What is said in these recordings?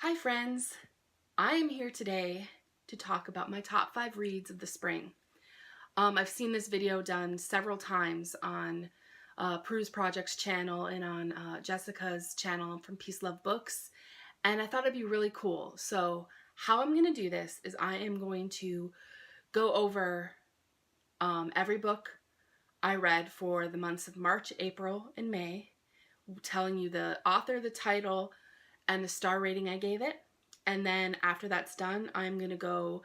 Hi friends, I am here today to talk about my top 5 reads of the spring. I've seen this video done several times on Prue's Project's channel and on Jessica's channel from Peace Love Books, and I thought it'd be really cool. So how I'm going to do this is I am going to go over every book I read for the months of March, April, and May, telling you the author, the title, and the star rating I gave it. And then after that's done, I'm going to go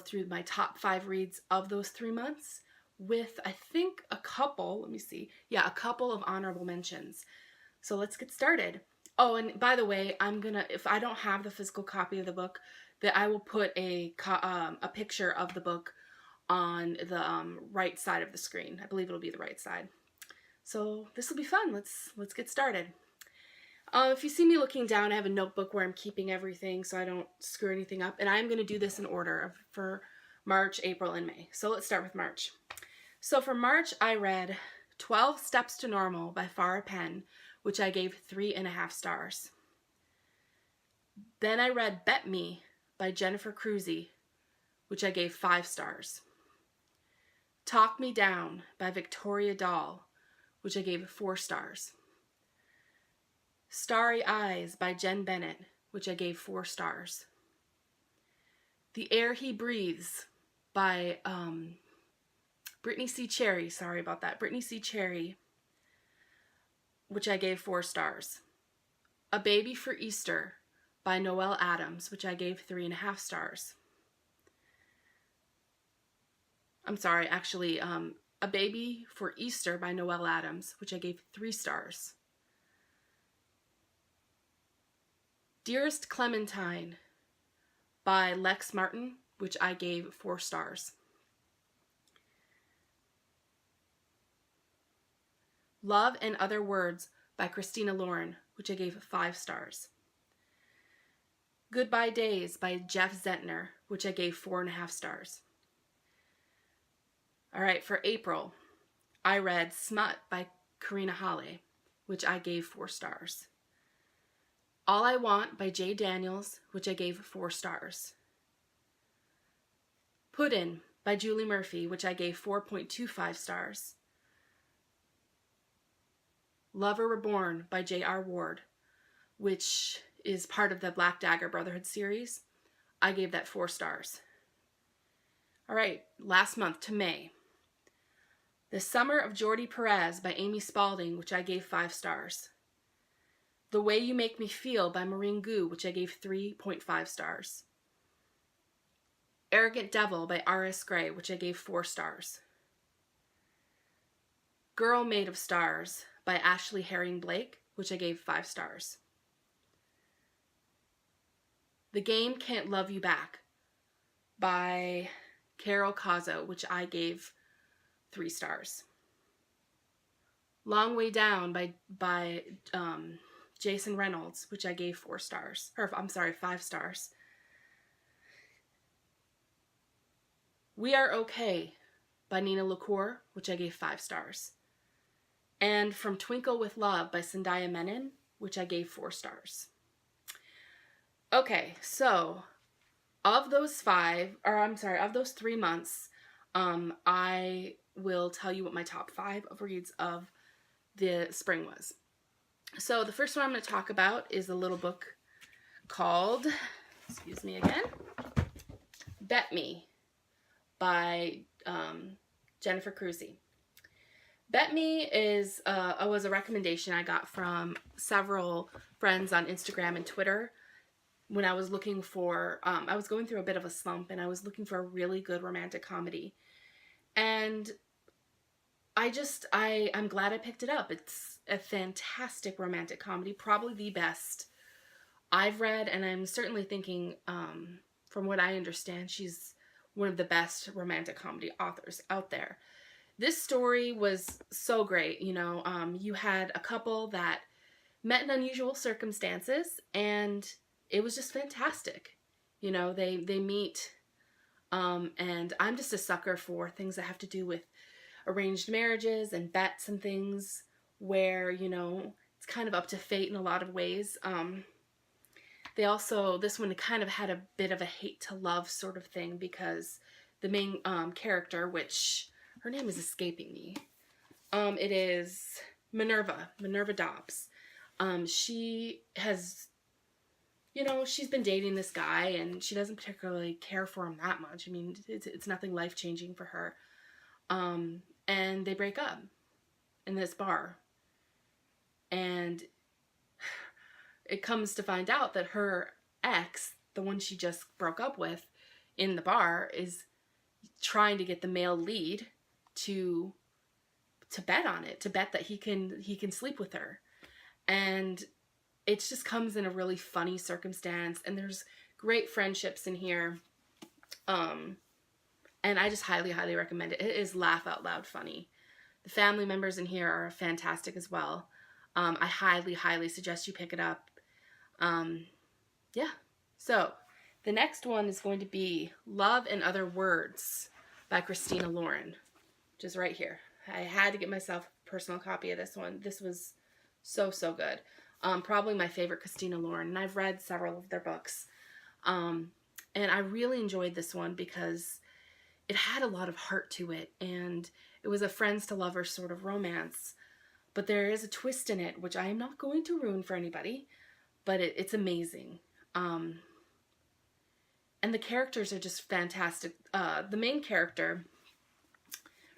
through my top 5 reads of those 3 months with, I think, a couple of honorable mentions. So let's get started. Oh, and by the way, if I don't have the physical copy of the book, that I will put a picture of the book on the right side of the screen. I believe it'll be the right side. So this will be fun. Let's get started. If you see me looking down, I have a notebook where I'm keeping everything so I don't screw anything up. And I'm going to do this in order for March, April, and May. So let's start with March. So for March, I read 12 Steps to Normal by Farah Penn, which I gave 3.5 stars. Then I read Bet Me by Jennifer Cruzy, which I gave 5 stars. Talk Me Down by Victoria Dahl, which I gave 4 stars. Starry Eyes by Jen Bennett, which I gave 4 stars. The Air He Breathes by Brittany C. Cherry, Brittany C. Cherry, which I gave 4 stars. A Baby for Easter by Noelle Adams, which I gave 3.5 stars. A Baby for Easter by Noelle Adams, which I gave 3 stars. Dearest Clementine by Lex Martin, which I gave 4 stars. Love and Other Words by Christina Lauren, which I gave 5 stars. Goodbye Days by Jeff Zentner, which I gave 4.5 stars. All right, for April, I read Smut by Karina Halle, which I gave 4 stars. All I Want by Jay Daniels, which I gave 4 stars. Puddin' by Julie Murphy, which I gave 4.25 stars. Lover Reborn by J.R. Ward, which is part of the Black Dagger Brotherhood series. I gave that 4 stars. All right, last month to May. The Summer of Jordi Perez by Amy Spalding, which I gave 5 stars. The Way You Make Me Feel by Maureen Gu, which I gave 3.5 stars. Arrogant Devil by R.S. Gray, which I gave 4 stars. Girl Made of Stars by Ashley Herring Blake, which I gave 5 stars. The Game Can't Love You Back by Carol Cazzo, which I gave 3 stars. Long Way Down by Jason Reynolds, which I gave 5 stars. We Are Okay by Nina LaCour, which I gave 5 stars. And From Twinkle with Love by Sandaya Menon, which I gave 4 stars. Okay, so of those 3 months, I will tell you what my top 5 of reads of the spring was. So the first one I'm going to talk about is a little book called, Bet Me by Jennifer Cruzy. Bet Me was a recommendation I got from several friends on Instagram and Twitter when I was looking for, I was going through a bit of a slump and I was looking for a really good romantic comedy. And I'm glad I picked it up. It's a fantastic romantic comedy, probably the best I've read, and I'm certainly thinking, from what I understand, she's one of the best romantic comedy authors out there. This story was so great, you had a couple that met in unusual circumstances, and it was just fantastic. They meet, and I'm just a sucker for things that have to do with arranged marriages and bets and things where, it's kind of up to fate in a lot of ways. They also, this one kind of had a bit of a hate to love sort of thing, because the main character, which her name is escaping me, it is Minerva Dobbs. She has, she's been dating this guy, and she doesn't particularly care for him that much. I mean, it's nothing life-changing for her. And they break up in this bar. And it comes to find out that her ex, the one she just broke up with in the bar, is trying to get the male lead to bet on it, to bet that he can sleep with her. And it just comes in a really funny circumstance, and there's great friendships in here. And I just highly, highly recommend it. It is laugh out loud funny. The family members in here are fantastic as well. I highly, highly suggest you pick it up. Yeah. So the next one is going to be Love and Other Words by Christina Lauren, which is right here. I had to get myself a personal copy of this one. This was so, so good. Probably my favorite Christina Lauren, and I've read several of their books. And I really enjoyed this one because it had a lot of heart to it, and it was a friends to lovers sort of romance. But there is a twist in it, which I am not going to ruin for anybody, but it's amazing. And the characters are just fantastic. The main character,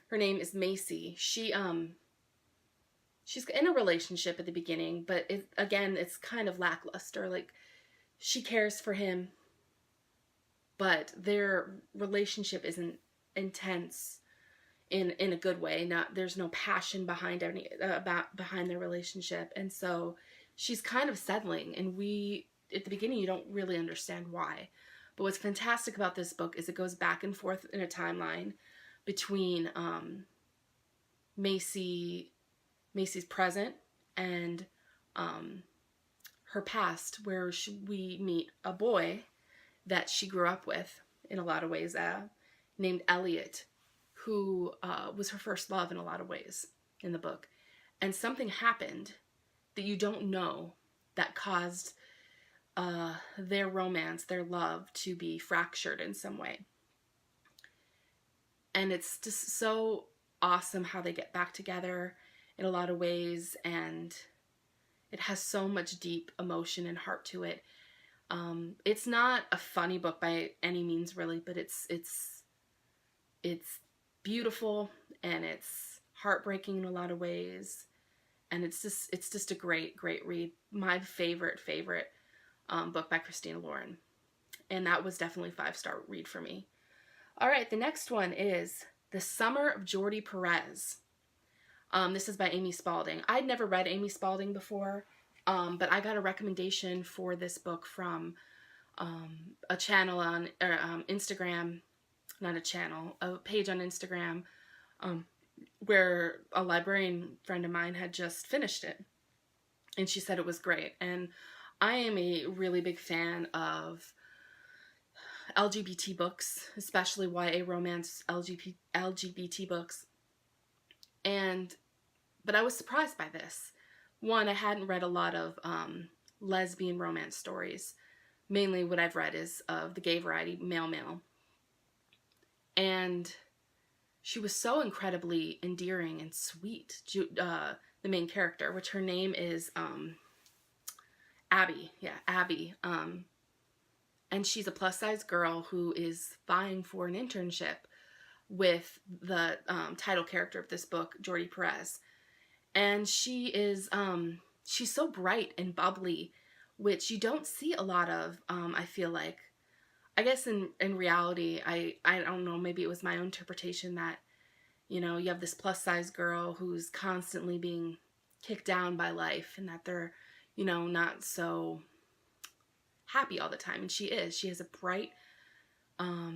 her name is Macy. She's in a relationship at the beginning, but it's kind of lackluster. Like, she cares for him, but their relationship isn't intense in a good way. There's no passion behind behind their relationship, and so she's kind of settling. And at the beginning, you don't really understand why. But what's fantastic about this book is it goes back and forth in a timeline between Macy's present and her past, where we meet a boy that she grew up with in a lot of ways, named Elliot, who was her first love in a lot of ways in the book. And something happened that you don't know that caused their romance, their love, to be fractured in some way. And it's just so awesome how they get back together in a lot of ways, and it has so much deep emotion and heart to it. It's not a funny book by any means, really, but it's beautiful, and it's heartbreaking in a lot of ways, and it's just a great read. My favorite book by Christina Lauren, and that was definitely a 5-star read for me. All right, the next one is The Summer of Jordi Perez. This is by Amy Spalding. I'd never read Amy Spalding before, but I got a recommendation for this book from a channel on Instagram. Not a channel, a page on Instagram, where a librarian friend of mine had just finished it, and she said it was great. And I am a really big fan of LGBT books, especially YA romance LGBT books. But I was surprised by this. One, I hadn't read a lot of lesbian romance stories. Mainly what I've read is of the gay variety, male. And she was so incredibly endearing and sweet, the main character, which her name is Abby. Yeah, Abby. And she's a plus-size girl who is vying for an internship with the title character of this book, Jordi Perez. And she is, she's so bright and bubbly, which you don't see a lot of, I feel like. I guess in reality, I don't know, maybe it was my own interpretation that, you have this plus-size girl who's constantly being kicked down by life, and that they're, not so happy all the time. And she is. She has a bright,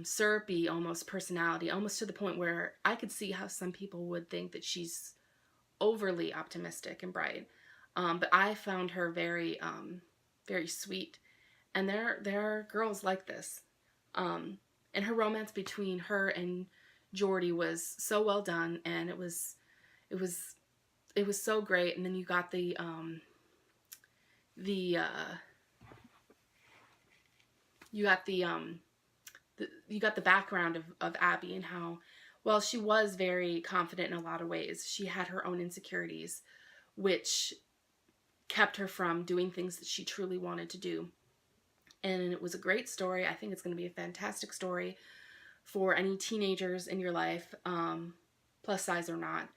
syrupy almost personality, almost to the point where I could see how some people would think that she's overly optimistic and bright. But I found her very, very sweet. And there are girls like this. And her romance between her and Jordi was so well done, and it was so great. And then you got the you got you got the background of Abby and how, well, she was very confident in a lot of ways. She had her own insecurities, which kept her from doing things that she truly wanted to do. And it was a great story. I think it's going to be a fantastic story for any teenagers in your life, plus size or not.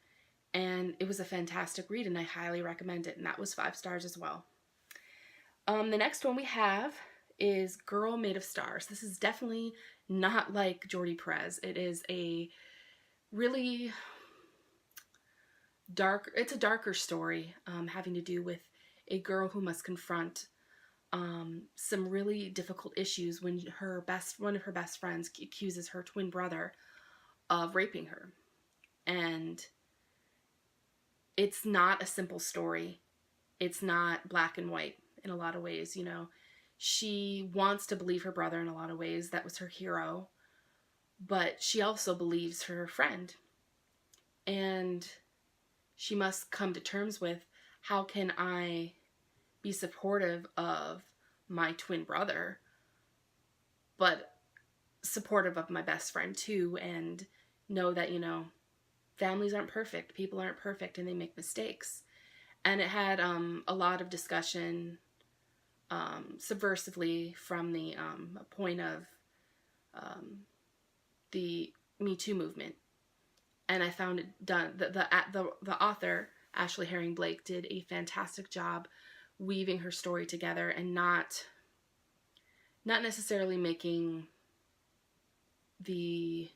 And it was a fantastic read, and I highly recommend it. And that was 5 stars as well. The next one we have is Girl Made of Stars. This is definitely not like Jordi Perez. It is a really it's a darker story, having to do with a girl who must confront some really difficult issues when one of her best friends accuses her twin brother of raping her. And it's not a simple story. It's not black and white in a lot of ways, you know. She wants to believe her brother in a lot of ways. That was her hero. But she also believes her friend. And she must come to terms with, how can I be supportive of my twin brother, but supportive of my best friend too, and know that, you know, families aren't perfect, people aren't perfect, and they make mistakes. And it had a lot of discussion subversively from the point of the Me Too movement. And I found it done, the author, Ashley Herring Blake, did a fantastic job weaving her story together and not necessarily making the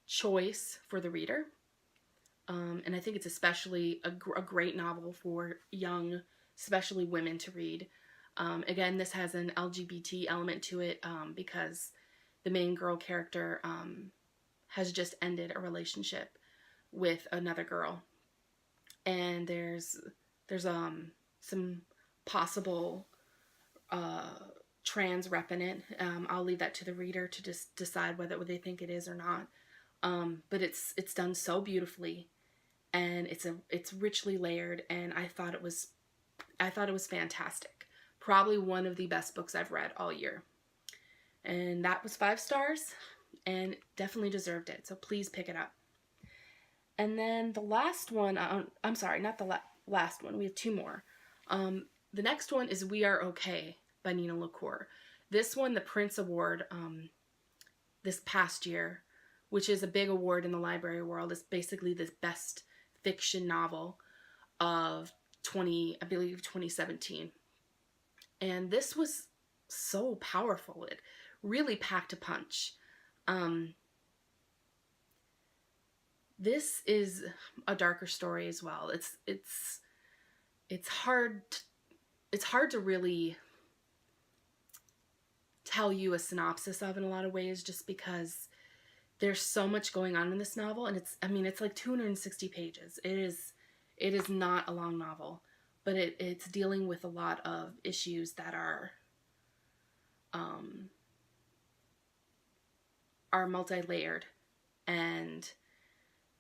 choice for the reader. And I think it's especially a great novel for young, especially women, to read. Again, this has an LGBT element to it because the main girl character has just ended a relationship with another girl. And there's some possible trans rep in it. I'll leave that to the reader to just decide whether they think it is or not. But it's done so beautifully, and it's richly layered, and I thought it was fantastic. Probably one of the best books I've read all year. And that was 5 stars, and definitely deserved it. So please pick it up. And then the last one, I'm sorry, not the last one. We have 2 more. The next one is We Are Okay by Nina LaCour. This won the Prince Award this past year, which is a big award in the library world. It's basically the best fiction novel of 2017. And this was so powerful. It really packed a punch. This is a darker story as well. It's hard to really tell you a synopsis of in a lot of ways, just because there's so much going on in this novel, and it's like 260 pages. It is not a long novel, but it's dealing with a lot of issues that are multi-layered. And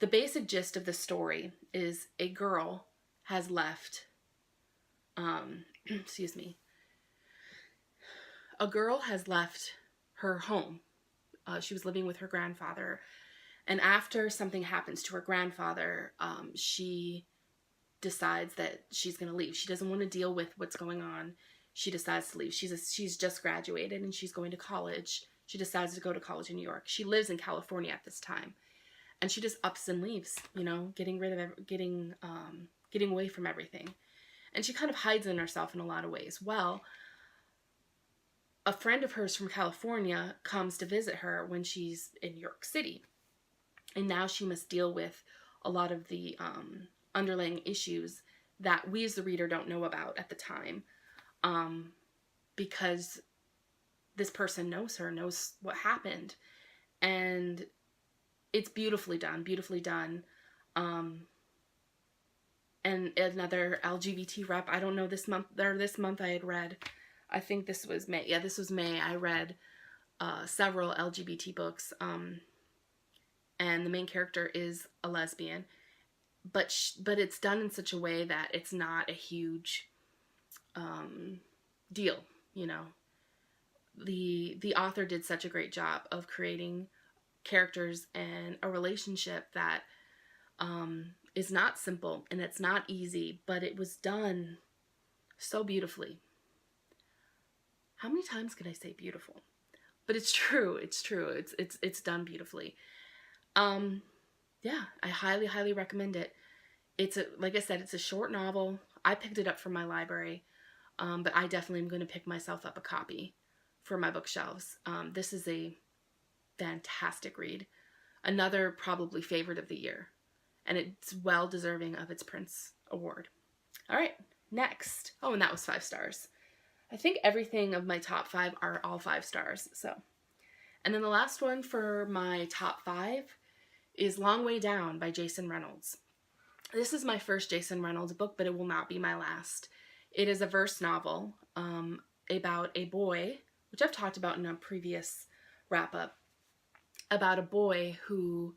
the basic gist of the story is a girl has left, excuse me, a girl has left her home. She was living with her grandfather, and after something happens to her grandfather, she decides that she's going to leave. She doesn't want to deal with what's going on. She decides to leave. She's just graduated, and she's going to college. She decides to go to college in New York. She lives in California at this time, and she just ups and leaves, you know, getting away from everything. And she kind of hides in herself in a lot of ways. Well, a friend of hers from California comes to visit her when she's in New York City. And now she must deal with a lot of the underlying issues that we as the reader don't know about at the time. Because this person knows what happened. And it's beautifully done. And another LGBT rep, I don't know, this month I had read, I think this was May. Yeah, this was May. I read several LGBT books, and the main character is a lesbian, but it's done in such a way that it's not a huge deal, you know. the author did such a great job of creating characters and a relationship that is not simple and it's not easy, but it was done so beautifully. How many times can I say beautiful? But it's true. It's true. It's done beautifully. Yeah, I highly recommend it. It's like I said, it's a short novel. I picked it up from my library, but I definitely am going to pick myself up a copy for my bookshelves. This is a fantastic read. Another probably favorite of the year, and it's well deserving of its Prince Award. All right, next. Oh, and that was 5 stars. I think everything of my top 5 are all 5 stars. So, and then the last one for my top 5 is Long Way Down by Jason Reynolds. This is my first Jason Reynolds book, but it will not be my last. It is a verse novel about a boy, which I've talked about in a previous wrap-up, about a boy who,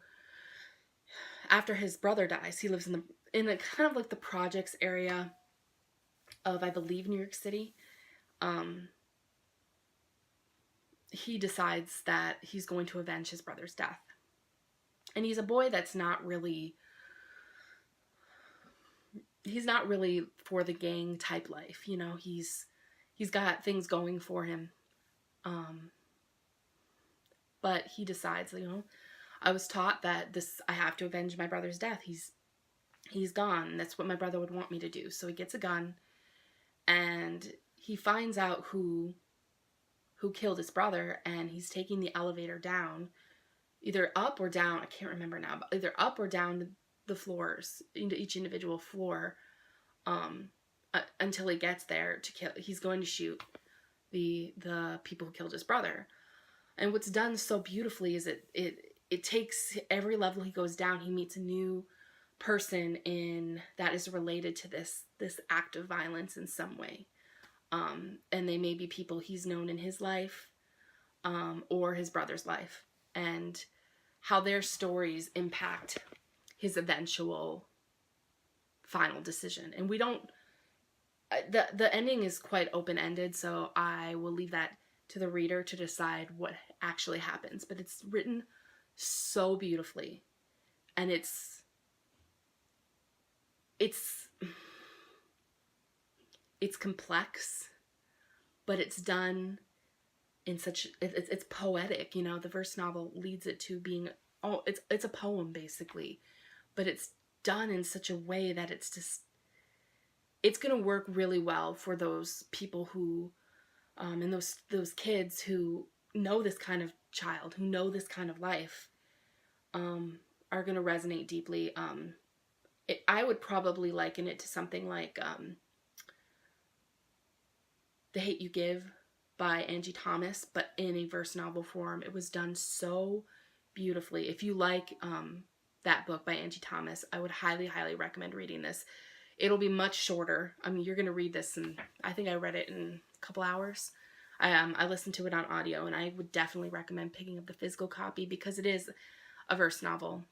after his brother dies, he lives in the kind of like the projects area of, I believe, New York City. He decides that he's going to avenge his brother's death. And he's a boy that's not really for the gang type life. You know, he's got things going for him. But he decides, you know, I was taught that I have to avenge my brother's death. He's gone. That's what my brother would want me to do. So he gets a gun and he finds out who killed his brother, and he's taking the elevator down, either up or down, I can't remember now, but either up or down the floors, into each individual floor, until he gets there to kill. He's going to shoot the people who killed his brother. And what's done so beautifully is it takes every level he goes down, he meets a new person that is related to this act of violence in some way. And they may be people he's known in his life, or his brother's life, and how their stories impact his eventual final decision. And we don't, the ending is quite open-ended, so I will leave that to the reader to decide what actually happens. But it's written so beautifully, and it's complex, but it's done in such, it's poetic, you know. The verse novel leads it to being, it's a poem basically, but it's done in such a way that it's going to work really well for those people who, and those kids who know this kind of child, who know this kind of life, are going to resonate deeply. I would probably liken it to something like The Hate U Give by Angie Thomas, but in a verse novel form. It was done so beautifully. If you like that book by Angie Thomas, I would highly recommend reading this. It'll be much shorter. I mean, you're going to read this, and I think I read it in a couple hours. I listened to it on audio, and I would definitely recommend picking up the physical copy because it is a verse novel.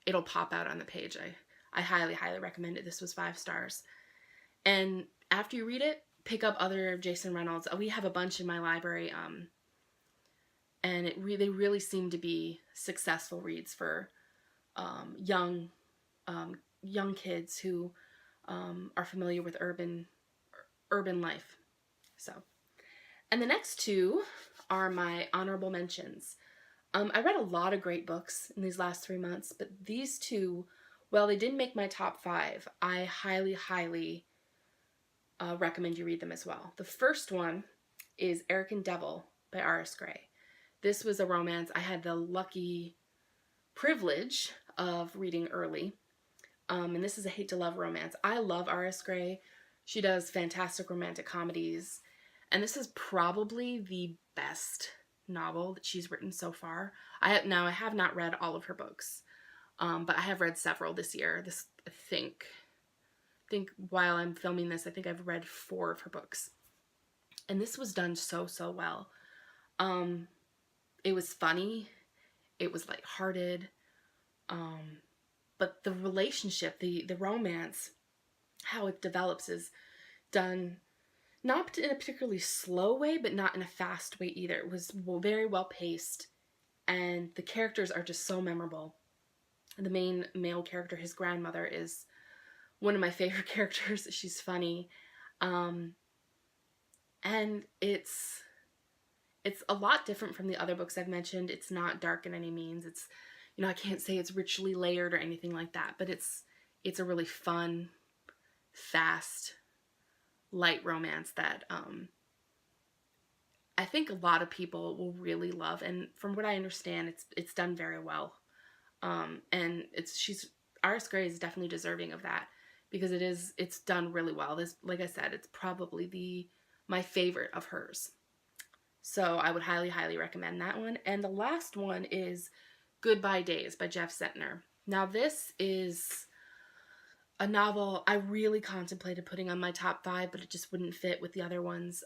It'll pop out on the page. I highly recommend it. This was 5 stars. And after you read it, pick up other Jason Reynolds. We have a bunch in my library, and they really seem to be successful reads for young kids who are familiar with urban life. So, and the next 2 are my honorable mentions. I read a lot of great books in these last 3 months, but these 2, well, they didn't make my top 5. I highly recommend you read them as well. The first one is Eric and Devil by R.S. Gray. This was a romance I had the lucky privilege of reading early. And this is a hate to love romance. I love R.S. Gray. She does fantastic romantic comedies. And this is probably the best novel that she's written so far. I have not read all of her books, but I have read several this year. I think while I'm filming this, I think I've read 4 of her books. And this was done so well. It was funny. It was lighthearted. But the relationship, the romance, how it develops is done not in a particularly slow way, but not in a fast way either. It was very well paced, and the characters are just so memorable. The main male character, his grandmother, is one of my favorite characters. She's funny. Um, and it's a lot different from the other books I've mentioned. It's not dark in any means. It's, you know, I can't say it's richly layered or anything like that, but it's a really fun, fast, light romance that I think a lot of people will really love. And from what I understand, it's done very well. And Iris Gray is definitely deserving of that because it's done really well. This, like I said, it's probably my favorite of hers. So I would highly, highly recommend that one. And the last one is Goodbye Days by Jeff Sentner. Now this is a novel I really contemplated putting on my top 5, but it just wouldn't fit with the other ones.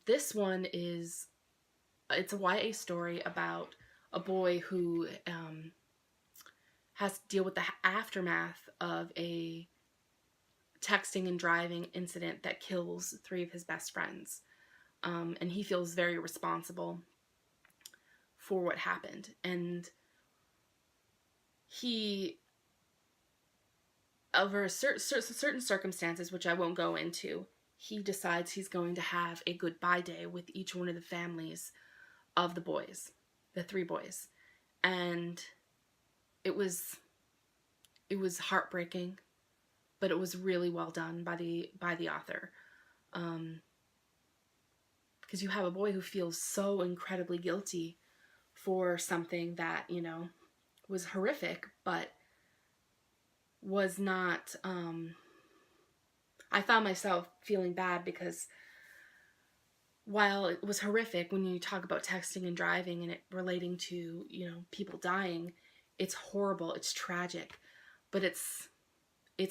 This one it's a YA story about a boy who has to deal with the aftermath of a texting and driving incident that kills 3 of his best friends. And he feels very responsible for what happened. And he, over certain circumstances, which I won't go into, he decides he's going to have a goodbye day with each one of the families of the boys, the 3 boys. And it was heartbreaking, but it was really well done by the author. Because you have a boy who feels so incredibly guilty for something that, you know, was horrific, but was not, I found myself feeling bad because while it was horrific, when you talk about texting and driving and it relating to, you know, people dying, it's horrible, it's tragic, but it's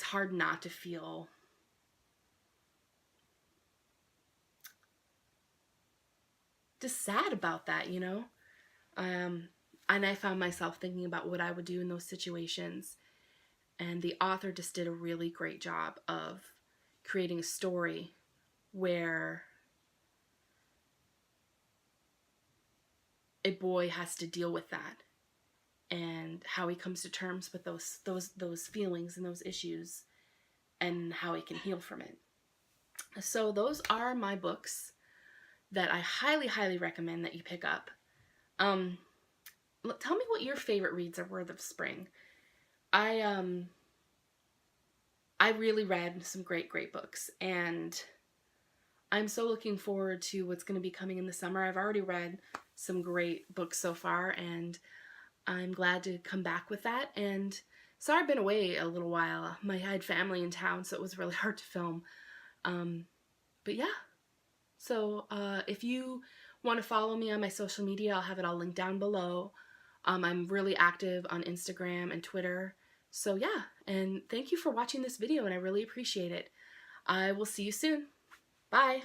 hard not to feel just sad about that, you know? And I found myself thinking about what I would do in those situations. And the author just did a really great job of creating a story where a boy has to deal with that and how he comes to terms with those feelings and those issues and how he can heal from it. So those are my books that I highly, highly recommend that you pick up. Tell me what your favorite reads were of spring. I really read some great, great books, and I'm so looking forward to what's going to be coming in the summer. I've already read some great books so far, and I'm glad to come back with that. And sorry I've been away a little while. I had family in town, so it was really hard to film. But yeah. So if you want to follow me on my social media, I'll have it all linked down below. I'm really active on Instagram and Twitter. So yeah, and thank you for watching this video, and I really appreciate it. I will see you soon. Bye.